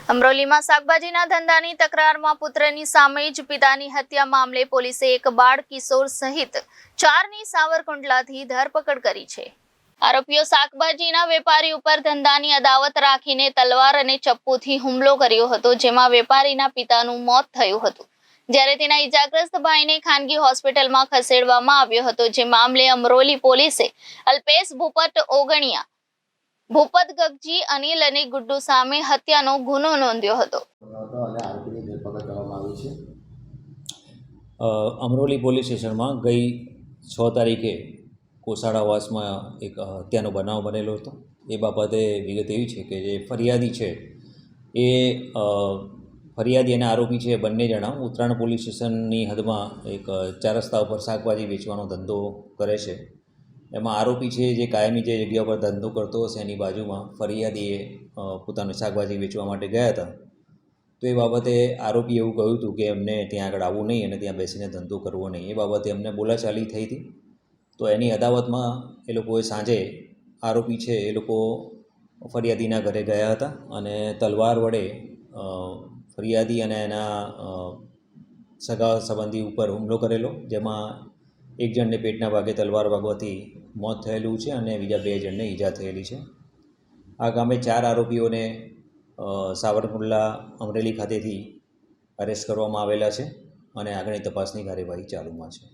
અમરોલીમાં શાકભાજીના ધંધાની તકરારમાં પુત્રની સામે જ પિતાની હત્યા મામલે પોલીસે એક બાળ કિશોર સહિત 4ની સાવરકુંડલાથી ધરપકડ કરી છે। આરોપીઓ શાકભાજીના વેપારી ઉપર ધંધાની અદાવત રાખીને તલવાર અને ચપ્પુથી હુમલો કર્યો હતો, જેમાં વેપારીના પિતાનું મોત થયું હતું, જ્યારે તેના ઈજાગ્રસ્ત ભાઈને ખાનગી હોસ્પિટલમાં ખસેડવામાં આવ્યો હતો। જે મામલે અમરોલી પોલીસે અલ્પેશ ભૂપત ઓગણિયા, ભૂપત ગગજી, અનિલ અને ગુડ્ડુ સામે હત્યાનો ગુનો નોંધ્યો હતો। અમરોલી પોલીસ સ્ટેશનમાં ગઈ 6 તારીખે કોસાડાવાસમાં એક હત્યાનો બનાવ બનેલો હતો। એ બાબતે વિગત એવી છે કે જે ફરિયાદી છે એ ફરિયાદી અને આરોપી છે બંને જણા ઉત્તરાયણ પોલીસ સ્ટેશનની હદમાં એક 4 રસ્તા ઉપર શાકભાજી વેચવાનો ધંધો કરે છે। એમાં આરોપી છે જે કાયમી જે જગ્યા પર ધંધો કરતો હશે એની બાજુમાં ફરિયાદીએ પોતાનું શાકભાજી વેચવા માટે ગયા હતા। તો એ બાબતે આરોપીએ એવું કહ્યું હતું કે એમને ત્યાં આગળ આવવું નહીં અને ત્યાં બેસીને ધંધો કરવો નહીં। એ બાબતે એમને બોલાચાલી થઈ હતી। તો એની અદાવતમાં એ લોકોએ સાંજે આરોપી છે એ લોકો ફરિયાદીના ઘરે ગયા હતા અને તલવાર વડે ફરિયાદી અને એના સગા સંબંધી ઉપર હુમલો કરેલો, જેમાં એક જણને પેટના ભાગે તલવાર વાગવાથી મોત થયેલું છે અને બીજા 2 જણને ઈજા થયેલી છે। આ કામે 4 આરોપીઓને સાવરકુંડલા અમરેલી ખાતેથી અરેસ્ટ કરવામાં આવેલા છે અને આગળની તપાસની કાર્યવાહી ચાલુમાં છે।